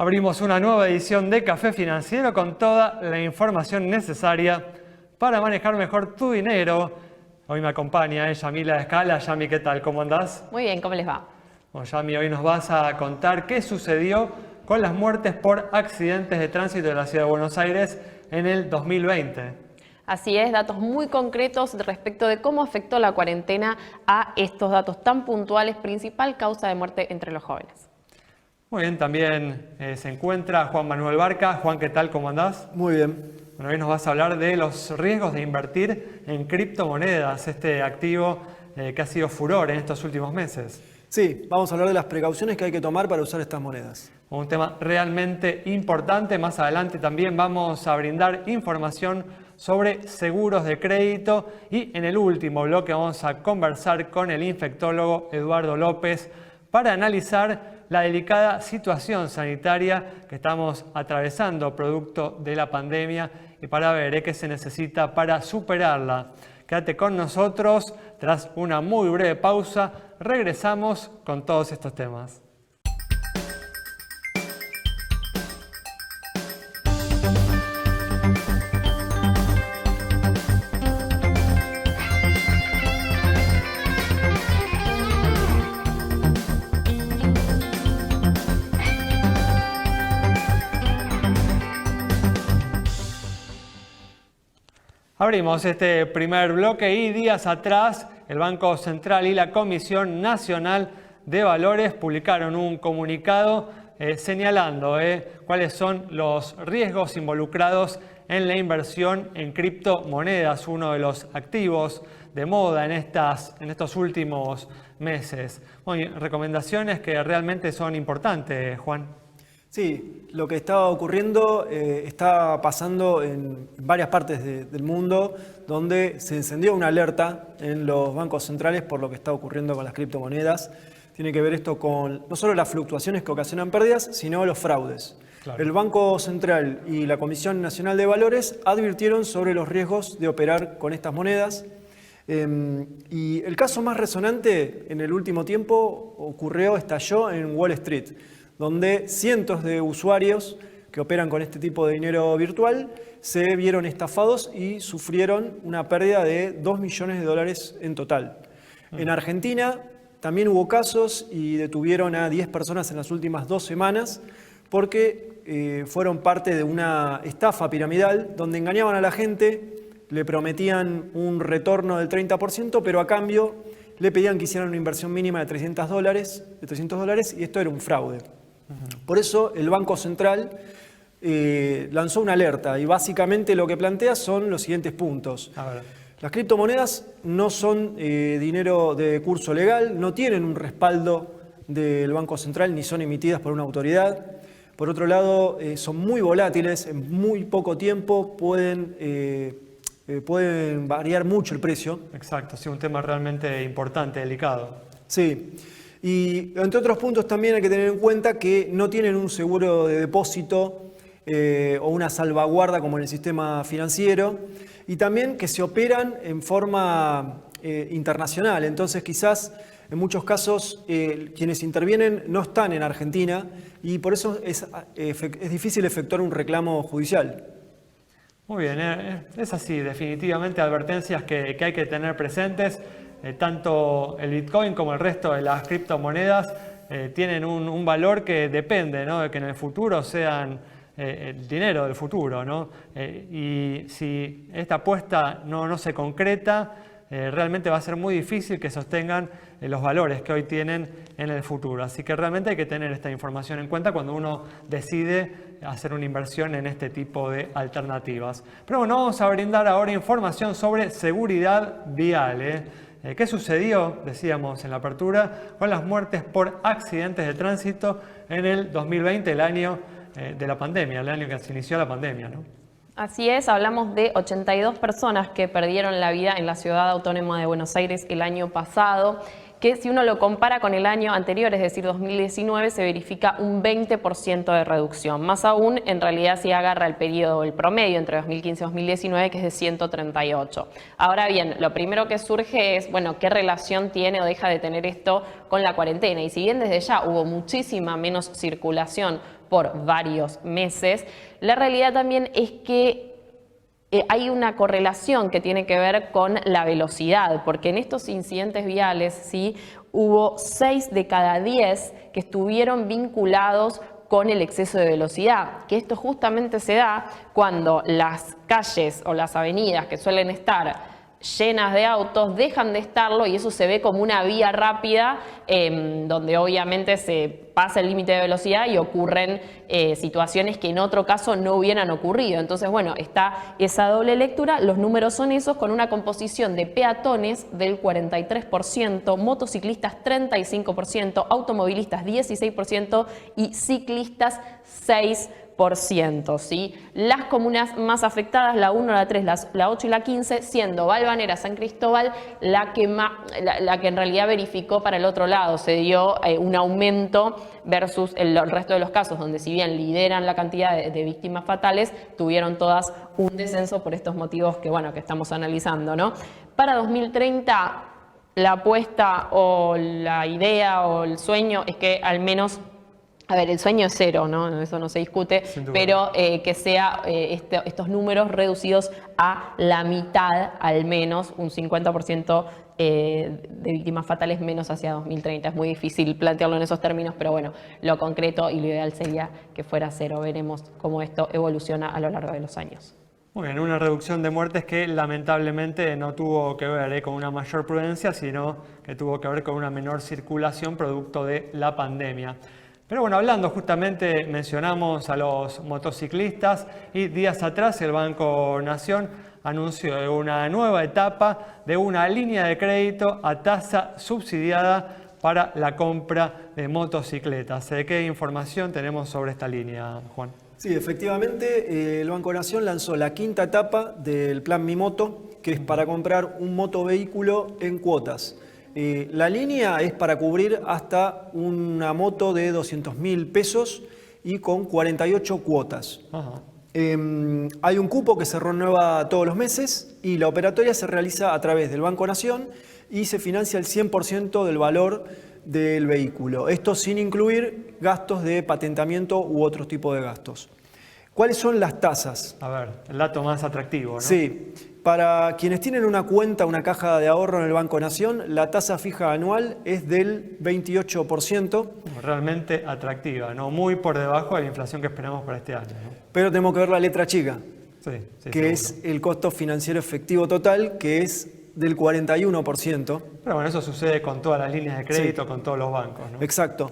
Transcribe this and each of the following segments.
Abrimos una nueva edición de Café Financiero con toda la información necesaria para manejar mejor tu dinero. Hoy me acompaña Yamila Escala. Yami, ¿qué tal? ¿Cómo andás? Muy bien, ¿cómo les va? Bueno, Yami, hoy nos vas a contar qué sucedió con las muertes por accidentes de tránsito de la Ciudad de Buenos Aires en el 2020. Así es, datos muy concretos respecto de cómo afectó la cuarentena a estos datos tan puntuales, principal causa de muerte entre los jóvenes. Muy bien, también se encuentra Juan Manuel Barca. Juan, ¿qué tal? ¿Cómo andás? Muy bien. Bueno, hoy nos vas a hablar de los riesgos de invertir en criptomonedas, este activo que ha sido furor en estos últimos meses. Sí, vamos a hablar de las precauciones que hay que tomar para usar estas monedas. Un tema realmente importante. Más adelante también vamos a brindar información sobre seguros de crédito y en el último bloque vamos a conversar con el infectólogo Eduardo López para analizar la delicada situación sanitaria que estamos atravesando producto de la pandemia y para ver qué se necesita para superarla. Quédate con nosotros, tras una muy breve pausa, regresamos con todos estos temas. Abrimos este primer bloque y días atrás el Banco Central y la Comisión Nacional de Valores publicaron un comunicado señalando cuáles son los riesgos involucrados en la inversión en criptomonedas, uno de los activos de moda en estos últimos meses. Bueno, recomendaciones que realmente son importantes, Juan. Sí, lo que está ocurriendo está pasando en varias partes del mundo donde se encendió una alerta en los bancos centrales por lo que está ocurriendo con las criptomonedas. Tiene que ver esto con no solo las fluctuaciones que ocasionan pérdidas, sino los fraudes. Claro. El Banco Central y la Comisión Nacional de Valores advirtieron sobre los riesgos de operar con estas monedas. Y el caso más resonante en el último tiempo estalló en Wall Street, donde cientos de usuarios que operan con este tipo de dinero virtual se vieron estafados y sufrieron una pérdida de 2 millones de dólares en total. En Argentina también hubo casos y detuvieron a 10 personas en las últimas 2 semanas porque fueron parte de una estafa piramidal donde engañaban a la gente, le prometían un retorno del 30%, pero a cambio le pedían que hicieran una inversión mínima de $300 y esto era un fraude. Por eso el Banco Central lanzó una alerta y básicamente lo que plantea son los siguientes puntos. Las criptomonedas no son dinero de curso legal, no tienen un respaldo del Banco Central ni son emitidas por una autoridad. Por otro lado, son muy volátiles, en muy poco tiempo pueden variar mucho el precio. Exacto, sí, un tema realmente importante, delicado. Sí. Y entre otros puntos también hay que tener en cuenta que no tienen un seguro de depósito o una salvaguarda como en el sistema financiero y también que se operan en forma internacional. Entonces quizás en muchos casos quienes intervienen no están en Argentina y por eso es difícil efectuar un reclamo judicial. Muy bien, es así, definitivamente advertencias que hay que tener presentes. Tanto el Bitcoin como el resto de las criptomonedas tienen un valor que depende, ¿no?, de que en el futuro sean el dinero del futuro, ¿no? Y si esta apuesta no se concreta, realmente va a ser muy difícil que sostengan los valores que hoy tienen en el futuro. Así que realmente hay que tener esta información en cuenta cuando uno decide hacer una inversión en este tipo de alternativas. Pero bueno, vamos a brindar ahora información sobre seguridad vial. ¿Qué sucedió, decíamos en la apertura, con las muertes por accidentes de tránsito en el 2020, el año de la pandemia, el año que se inició la pandemia, ¿no? Así es, hablamos de 82 personas que perdieron la vida en la Ciudad Autónoma de Buenos Aires el año pasado. que si uno lo compara con el año anterior, es decir, 2019, se verifica un 20% de reducción. Más aún, en realidad, si agarra el periodo, el promedio entre 2015 y 2019, que es de 138. Ahora bien, lo primero que surge es, bueno, ¿qué relación tiene o deja de tener esto con la cuarentena? Y si bien desde ya hubo muchísima menos circulación por varios meses. La realidad también es que hay una correlación que tiene que ver con la velocidad, porque en estos incidentes viales, ¿sí?, hubo 6 de cada 10 que estuvieron vinculados con el exceso de velocidad, que esto justamente se da cuando las calles o las avenidas que suelen estar llenas de autos dejan de estarlo, y eso se ve como una vía rápida donde obviamente se pasa el límite de velocidad y ocurren situaciones que en otro caso no hubieran ocurrido. Entonces, bueno, está esa doble lectura. Los números son esos, con una composición de peatones del 43%, motociclistas 35%, automovilistas 16% y ciclistas 6%. ¿Sí? Las comunas más afectadas, la 1, la 3, la 8 y la 15, siendo Valvanera, San Cristóbal la que en realidad verificó para el otro lado. Se dio un aumento versus el resto de los casos, donde si bien lideran la cantidad de víctimas fatales, tuvieron todas un descenso por estos motivos que estamos analizando, ¿no? Para 2030, la apuesta o la idea o el sueño es que al menos... A ver, el sueño es 0, ¿no? Eso no se discute, pero que sea estos números reducidos a la mitad, al menos, un 50% de víctimas fatales menos hacia 2030. Es muy difícil plantearlo en esos términos, pero bueno, lo concreto y lo ideal sería que fuera 0. Veremos cómo esto evoluciona a lo largo de los años. Muy bien, una reducción de muertes que lamentablemente no tuvo que ver con una mayor prudencia, sino que tuvo que ver con una menor circulación producto de la pandemia. Pero bueno, hablando justamente, mencionamos a los motociclistas y días atrás el Banco Nación anunció una nueva etapa de una línea de crédito a tasa subsidiada para la compra de motocicletas. ¿Qué información tenemos sobre esta línea, Juan? Sí, efectivamente, el Banco Nación lanzó la 5ª etapa del plan Mi Moto, que es para comprar un motovehículo en cuotas. La línea es para cubrir hasta una moto de 200.000 pesos y con 48 cuotas. Hay un cupo que se renueva todos los meses y la operatoria se realiza a través del Banco Nación y se financia el 100% del valor del vehículo. Esto sin incluir gastos de patentamiento u otro tipo de gastos. ¿Cuáles son las tasas? A ver, el dato más atractivo, ¿no? Sí. Para quienes tienen una cuenta, una caja de ahorro en el Banco Nación, la tasa fija anual es del 28%. Realmente atractiva, ¿no? Muy por debajo de la inflación que esperamos para este año, ¿no? Pero tenemos que ver la letra chica, que seguro. Es el costo financiero efectivo total, que es del 41%. Pero bueno, eso sucede con todas las líneas de crédito, con todos los bancos, ¿no? Exacto.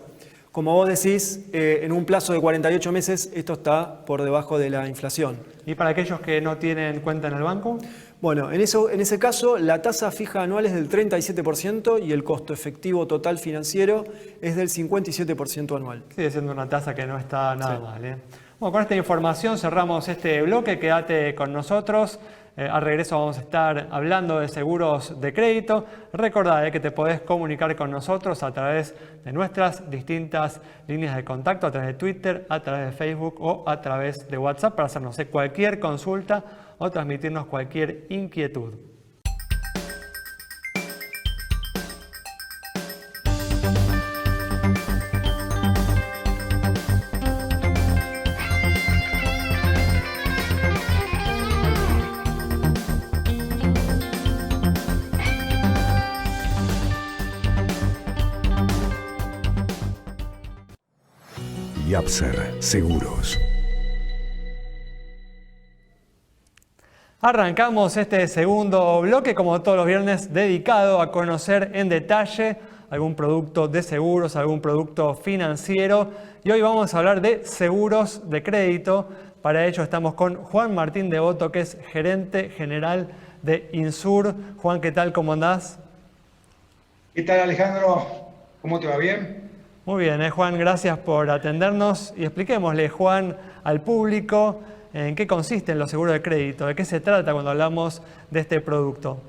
Como vos decís, en un plazo de 48 meses esto está por debajo de la inflación. ¿Y para aquellos que no tienen cuenta en el banco? Bueno, en ese caso la tasa fija anual es del 37% y el costo efectivo total financiero es del 57% anual. Sigue siendo una tasa que no está nada mal, ¿eh? Bueno, con esta información cerramos este bloque. Quédate con nosotros. Al regreso vamos a estar hablando de seguros de crédito. Recordá que te podés comunicar con nosotros a través de nuestras distintas líneas de contacto, a través de Twitter, a través de Facebook o a través de WhatsApp para hacernos cualquier consulta o transmitirnos cualquier inquietud. Yapser Seguros. Arrancamos este segundo bloque, como todos los viernes, dedicado a conocer en detalle algún producto de seguros, algún producto financiero. Y hoy vamos a hablar de seguros de crédito. Para ello estamos con Juan Martín Devoto, que es gerente general de Insur. Juan, ¿qué tal? ¿Cómo andás? ¿Qué tal, Alejandro? ¿Cómo te va? ¿Bien? Muy bien, Juan, gracias por atendernos y expliquémosle, Juan, al público en qué consisten los seguros de crédito, de qué se trata cuando hablamos de este producto.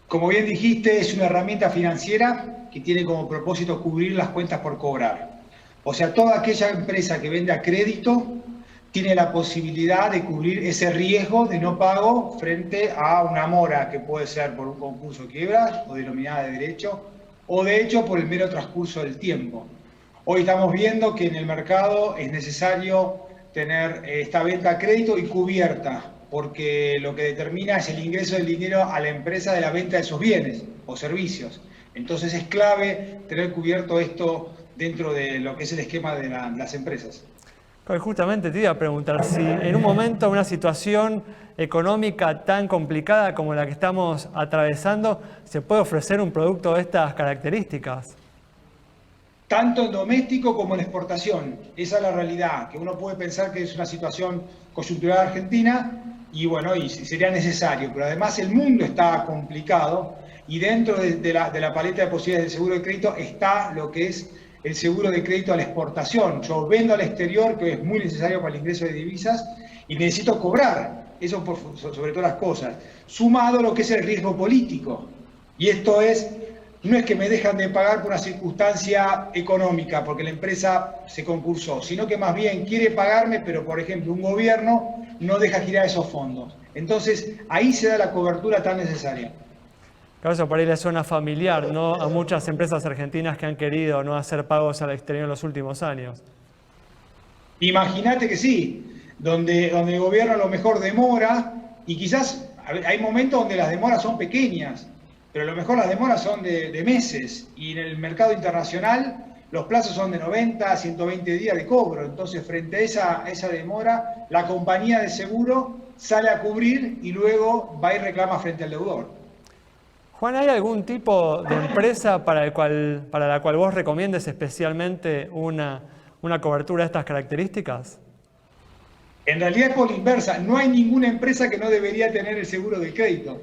Como bien dijiste, es una herramienta financiera que tiene como propósito cubrir las cuentas por cobrar. O sea, toda aquella empresa que venda crédito tiene la posibilidad de cubrir ese riesgo de no pago frente a una mora que puede ser por un concurso de quiebra o denominada de derecho, o de hecho por el mero transcurso del tiempo. Hoy estamos viendo que en el mercado es necesario tener esta venta a crédito y cubierta, porque lo que determina es el ingreso del dinero a la empresa de la venta de esos bienes o servicios. Entonces es clave tener cubierto esto dentro de lo que es el esquema de las empresas. Pues justamente te iba a preguntar si en un momento, una situación económica tan complicada como la que estamos atravesando, se puede ofrecer un producto de estas características. Tanto en doméstico como en exportación. Esa es la realidad, que uno puede pensar que es una situación coyuntural argentina y bueno, y sería necesario, pero además el mundo está complicado y dentro de la paleta de posibilidades del seguro de crédito está lo que es el seguro de crédito a la exportación. Yo vendo al exterior, que es muy necesario para el ingreso de divisas, y necesito cobrar, eso sobre todas las cosas, sumado a lo que es el riesgo político. Y esto no es que me dejan de pagar por una circunstancia económica, porque la empresa se concursó, sino que más bien quiere pagarme, pero por ejemplo un gobierno no deja girar esos fondos. Entonces ahí se da la cobertura tan necesaria. Claro, eso por ahí le suena familiar, ¿no? A muchas empresas argentinas que han querido no hacer pagos al exterior en los últimos años. Imagínate que sí, donde el gobierno a lo mejor demora, y quizás hay momentos donde las demoras son pequeñas, pero a lo mejor las demoras son de meses, y en el mercado internacional los plazos son de 90 a 120 días de cobro. Entonces, frente a esa demora, la compañía de seguro sale a cubrir y luego va y reclama frente al deudor. Juan, ¿hay algún tipo de empresa para la cual vos recomiendes especialmente una cobertura de estas características? En realidad es por la inversa. No hay ninguna empresa que no debería tener el seguro de crédito.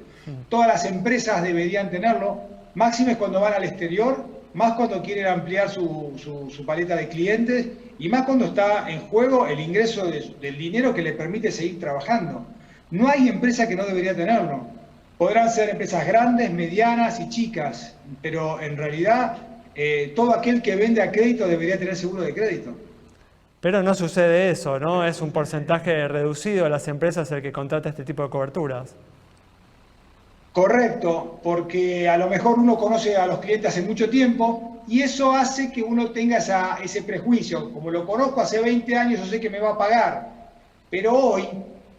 Todas las empresas deberían tenerlo. Máxime es cuando van al exterior, más cuando quieren ampliar su paleta de clientes y más cuando está en juego el ingreso del dinero que le permite seguir trabajando. No hay empresa que no debería tenerlo. Podrán ser empresas grandes, medianas y chicas, pero en realidad todo aquel que vende a crédito debería tener seguro de crédito. Pero no sucede eso, ¿no? Es un porcentaje reducido de las empresas el que contrata este tipo de coberturas. Correcto, porque a lo mejor uno conoce a los clientes hace mucho tiempo y eso hace que uno tenga ese prejuicio. Como lo conozco hace 20 años, yo sé que me va a pagar, pero hoy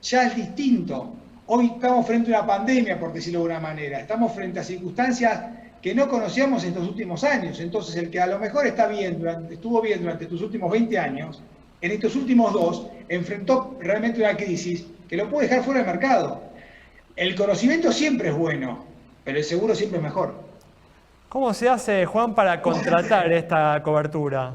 ya es distinto. Hoy estamos frente a una pandemia, por decirlo de una manera. Estamos frente a circunstancias que no conocíamos en estos últimos años. Entonces, el que a lo mejor estuvo bien durante tus últimos 20 años, en estos últimos 2, enfrentó realmente una crisis que lo puede dejar fuera del mercado. El conocimiento siempre es bueno, pero el seguro siempre es mejor. ¿Cómo se hace, Juan, para contratar esta cobertura?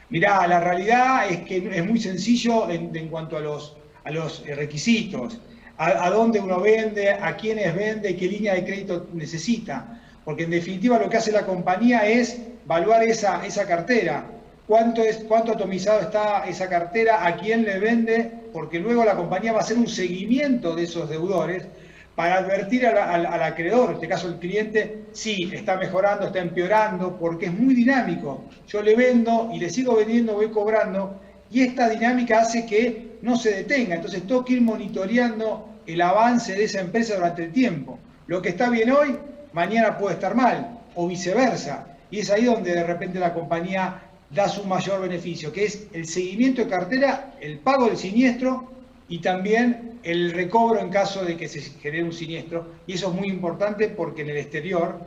Mirá, la realidad es que es muy sencillo en cuanto a los requisitos, a dónde uno vende, a quiénes vende, qué línea de crédito necesita. Porque en definitiva lo que hace la compañía es evaluar esa cartera. ¿Cuánto atomizado está esa cartera? ¿A quién le vende? Porque luego la compañía va a hacer un seguimiento de esos deudores para advertir al acreedor, en este caso el cliente, sí, está mejorando, está empeorando, porque es muy dinámico. Yo le vendo y le sigo vendiendo, voy cobrando, y esta dinámica hace que no se detenga. Entonces tengo que ir monitoreando el avance de esa empresa durante el tiempo. Lo que está bien hoy, mañana puede estar mal, o viceversa. Y es ahí donde de repente la compañía da su mayor beneficio, que es el seguimiento de cartera, el pago del siniestro y también el recobro en caso de que se genere un siniestro. Y eso es muy importante porque en el exterior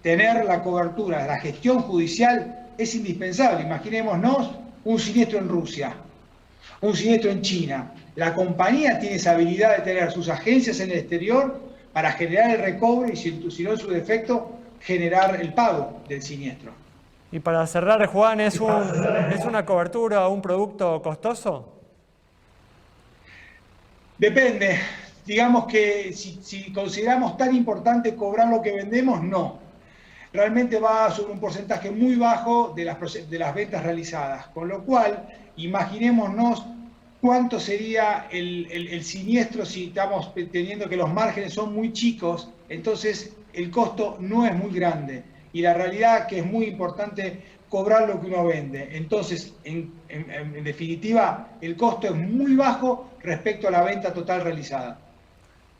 tener la cobertura, la gestión judicial es indispensable. Imaginémonos un siniestro en Rusia, un siniestro en China. La compañía tiene esa habilidad de tener sus agencias en el exterior para generar el recobro y, si no en su defecto, generar el pago del siniestro. Y para cerrar, Juan, ¿es una cobertura o un producto costoso? Depende. Digamos que si consideramos tan importante cobrar lo que vendemos, no. Realmente va sobre un porcentaje muy bajo de las ventas realizadas. Con lo cual, imaginémonos cuánto sería el siniestro si estamos teniendo que los márgenes son muy chicos, entonces el costo no es muy grande. Y la realidad que es muy importante cobrar lo que uno vende. Entonces, en definitiva, el costo es muy bajo respecto a la venta total realizada.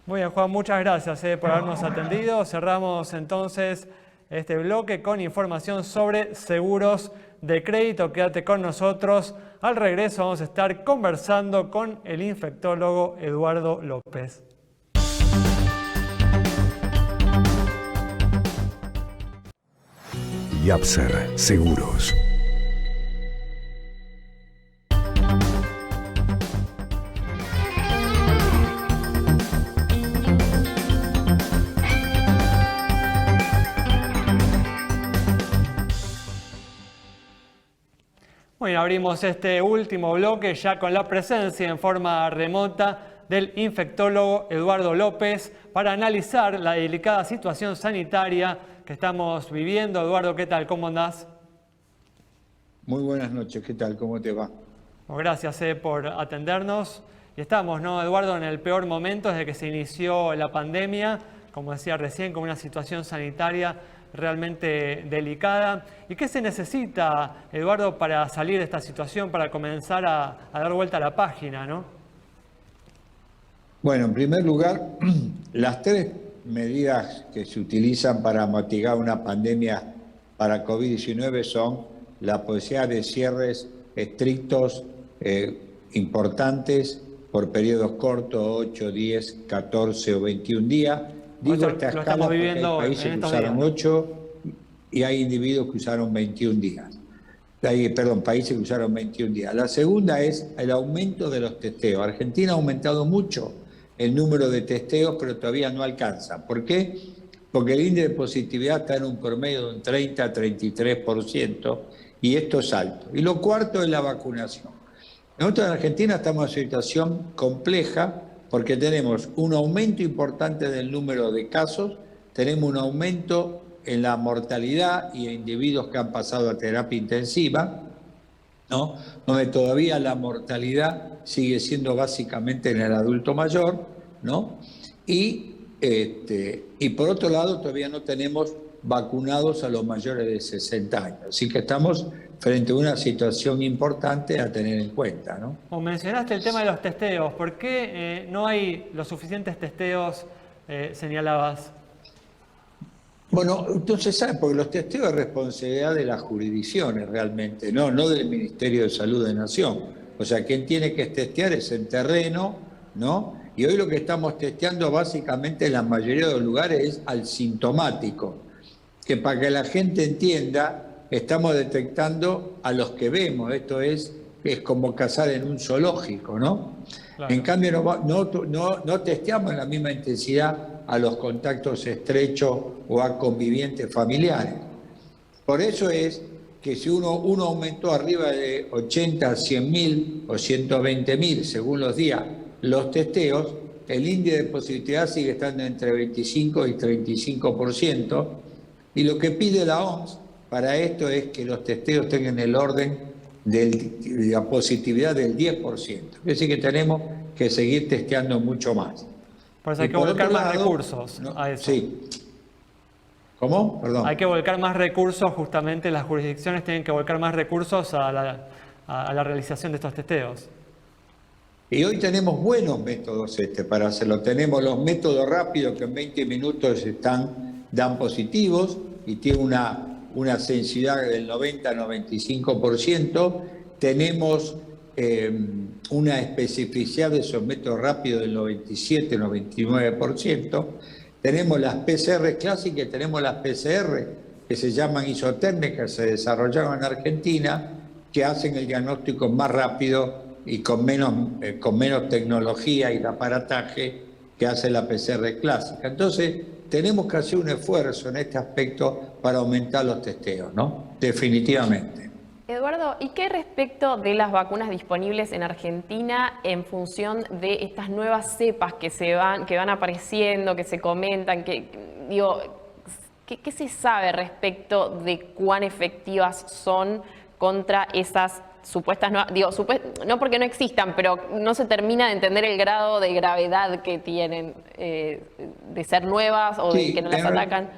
Muy bien, Juan, muchas gracias por habernos atendido. Cerramos entonces este bloque con información sobre seguros de crédito. Quédate con nosotros. Al regreso vamos a estar conversando con el infectólogo Eduardo López. Yapser Seguros. Bueno, abrimos este último bloque ya con la presencia en forma remota del infectólogo Eduardo López para analizar la delicada situación sanitaria que estamos viviendo. Eduardo, ¿qué tal? ¿Cómo andás? Muy buenas noches, ¿qué tal? ¿Cómo te va? Bueno, gracias por atendernos. Y estamos, ¿no, Eduardo, en el peor momento desde que se inició la pandemia, como decía recién, con una situación sanitaria realmente delicada. ¿Y qué se necesita, Eduardo, para salir de esta situación, para comenzar a dar vuelta a la página, ¿no? Bueno, en primer lugar, las tres medidas que se utilizan para mitigar una pandemia para COVID-19 son la posibilidad de cierres estrictos, importantes, por periodos cortos, 8, 10, 14 o 21 días. Digo esta escala porque hay países que usaron 8 y hay individuos que usaron 21 días. Países que usaron 21 días. La segunda es el aumento de los testeos. Argentina ha aumentado mucho el número de testeos, pero todavía no alcanza. ¿Por qué? Porque el índice de positividad está en un promedio de un 30-33% y esto es alto. Y lo cuarto es la vacunación. Nosotros en Argentina estamos en una situación compleja porque tenemos un aumento importante del número de casos, tenemos un aumento en la mortalidad y en individuos que han pasado a terapia intensiva, ¿no? Donde todavía la mortalidad sigue siendo básicamente en el adulto mayor, ¿no? Y por otro lado todavía no tenemos vacunados a los mayores de 60 años. Así que estamos frente a una situación importante a tener en cuenta, ¿no? Como mencionaste el tema de los testeos, ¿por qué no hay los suficientes testeos, señalabas? Bueno, entonces, ¿sabes? Porque los testeos es responsabilidad de las jurisdicciones realmente, no del Ministerio de Salud de Nación. O sea, quien tiene que testear es en terreno, ¿no? Y hoy lo que estamos testeando básicamente en la mayoría de los lugares es al sintomático, que para que la gente entienda, estamos detectando a los que vemos. Esto es como cazar en un zoológico, ¿no? Claro. En cambio, no testeamos en la misma intensidad a los contactos estrechos o a convivientes familiares. Por eso es que si uno aumentó arriba de 80, 100.000 o 120.000, según los días, los testeos, el índice de positividad sigue estando entre 25 y 35%, y lo que pide la OMS para esto es que los testeos tengan el orden de la positividad del 10%. Es decir, que tenemos que seguir testeando mucho más. Por eso hay que volcar más recursos a eso. Sí. ¿Cómo? Perdón. Hay que volcar más recursos, justamente las jurisdicciones tienen que volcar más recursos a la realización de estos testeos. Y hoy tenemos buenos métodos para hacerlo. Tenemos los métodos rápidos que en 20 minutos dan positivos y tiene una sensibilidad del 90-95%. Tenemos una especificidad de esos métodos rápidos del 97-99%. Tenemos las PCR clásicas y tenemos las PCR que se llaman isotérmicas, que se desarrollaron en Argentina, que hacen el diagnóstico más rápido y con menos tecnología y de aparataje que hace la PCR clásica. Entonces, tenemos que hacer un esfuerzo en este aspecto para aumentar los testeos, ¿no? Definitivamente. Eduardo, ¿y qué respecto de las vacunas disponibles en Argentina en función de estas nuevas cepas que van apareciendo, que se comentan, ¿qué se sabe respecto de cuán efectivas son contra esas supuestas nuevas? No porque no existan, pero no se termina de entender el grado de gravedad que tienen de ser nuevas o de que no las atacan.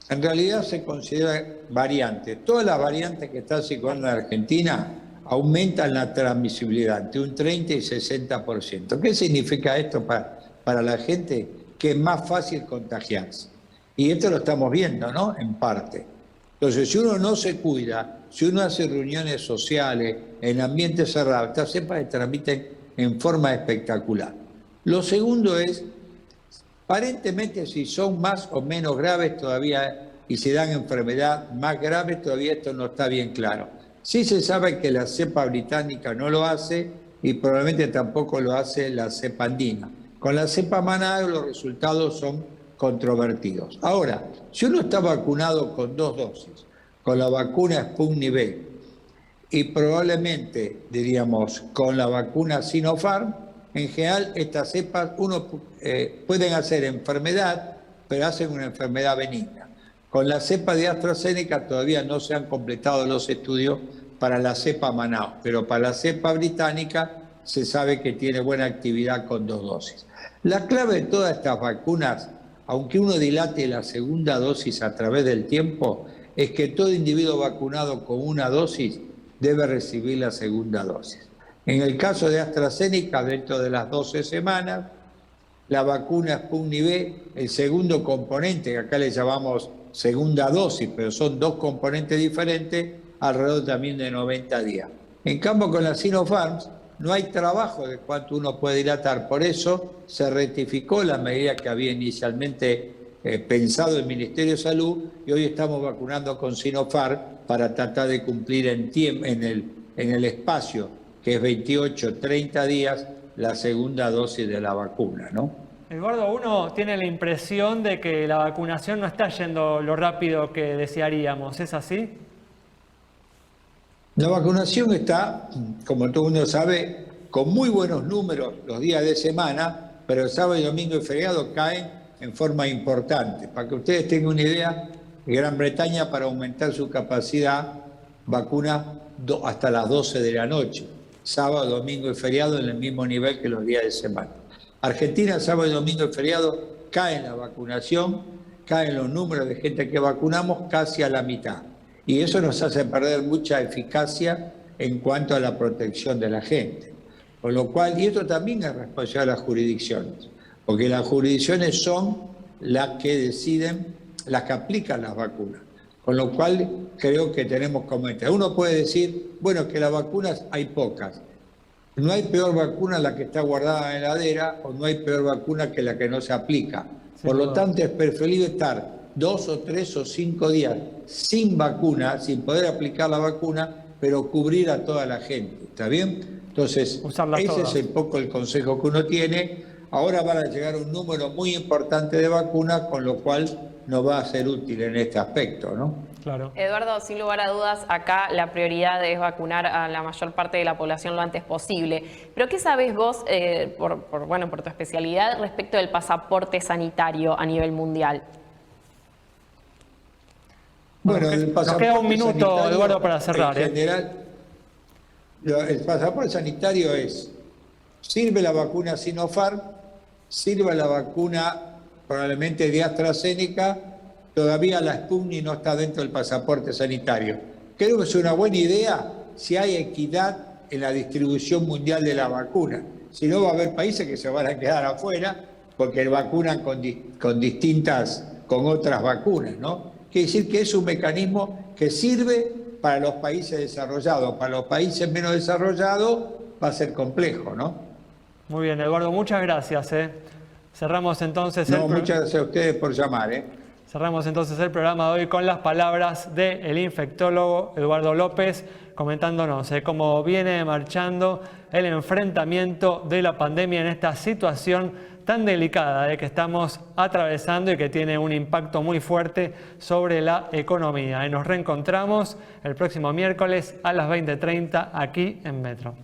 En realidad se considera variantes. Todas las variantes que están circulando en Argentina aumentan la transmisibilidad entre un 30 y 60%. ¿Qué significa esto para la gente? Que es más fácil contagiarse. Y esto lo estamos viendo, ¿no? En parte. Entonces, si uno no se cuida, si uno hace reuniones sociales en ambientes cerrados, estas cepas se transmiten en forma espectacular. Lo segundo es, aparentemente, si son más o menos graves todavía y se dan enfermedad más graves, todavía esto no está bien claro. Sí se sabe que la cepa británica no lo hace y probablemente tampoco lo hace la cepa andina. Con la cepa Manaus los resultados son controvertidos. Ahora, si uno está vacunado con 2 dosis, con la vacuna Sputnik V y probablemente, diríamos, con la vacuna Sinopharm, en general estas cepas pueden hacer enfermedad, pero hacen una enfermedad benigna. Con la cepa de AstraZeneca todavía no se han completado los estudios para la cepa Manaus, pero para la cepa británica se sabe que tiene buena actividad con 2 dosis. La clave de todas estas vacunas, aunque uno dilate la segunda dosis a través del tiempo, es que todo individuo vacunado con 1 dosis debe recibir la segunda dosis. En el caso de AstraZeneca, dentro de las 12 semanas, la vacuna Sputnik V, el segundo componente, que acá le llamamos segunda dosis, pero son 2 componentes diferentes, alrededor también de 90 días. En cambio, con la Sinopharm no hay trabajo de cuánto uno puede dilatar, por eso se rectificó la medida que había inicialmente pensado el Ministerio de Salud y hoy estamos vacunando con Sinopharm para tratar de cumplir en el espacio, que es 28-30 días, la segunda dosis de la vacuna, ¿no? Eduardo, uno tiene la impresión de que la vacunación no está yendo lo rápido que desearíamos, ¿es así? La vacunación está, como todo el mundo sabe, con muy buenos números los días de semana, pero el sábado, domingo y feriado caen en forma importante. Para que ustedes tengan una idea, Gran Bretaña, para aumentar su capacidad, vacuna hasta las 12 de la noche. Sábado, domingo y feriado en el mismo nivel que los días de semana. Argentina, sábado, domingo y feriado, cae en la vacunación, caen los números de gente que vacunamos casi a la mitad. Y eso nos hace perder mucha eficacia en cuanto a la protección de la gente. Con lo cual, y esto también es responsabilidad de las jurisdicciones, porque las jurisdicciones son las que deciden, las que aplican las vacunas. Con lo cual, creo que tenemos que aumentar. Uno puede decir, bueno, que las vacunas hay pocas. No hay peor vacuna la que está guardada en la heladera o no hay peor vacuna que la que no se aplica. Por lo tanto, es preferible estar 2 o 3 o 5 días sin vacuna, sin poder aplicar la vacuna, pero cubrir a toda la gente. ¿Está bien? Entonces, ese es un poco el consejo que uno tiene. Ahora van a llegar un número muy importante de vacunas, con lo cual nos va a ser útil en este aspecto, ¿no? Claro. Eduardo, sin lugar a dudas, acá la prioridad es vacunar a la mayor parte de la población lo antes posible. Pero ¿qué sabés vos, por tu especialidad, respecto del pasaporte sanitario a nivel mundial? Bueno, nos queda un minuto, Eduardo, para cerrar. En general, el pasaporte sanitario es, sirve la vacuna Sinopharm, sirve la vacuna probablemente de AstraZeneca, todavía la Sputnik no está dentro del pasaporte sanitario. Creo que es una buena idea si hay equidad en la distribución mundial de la vacuna. Si no, va a haber países que se van a quedar afuera porque vacunan con otras vacunas, ¿no? Quiere decir que es un mecanismo que sirve para los países desarrollados. Para los países menos desarrollados va a ser complejo, ¿no? Muy bien, Eduardo, muchas gracias. Cerramos entonces muchas gracias a ustedes por llamar. Cerramos entonces el programa de hoy con las palabras del infectólogo Eduardo López, comentándonos cómo viene marchando el enfrentamiento de la pandemia en esta situación tan delicada que estamos atravesando y que tiene un impacto muy fuerte sobre la economía. Y nos reencontramos el próximo miércoles a las 20:30 aquí en Metro.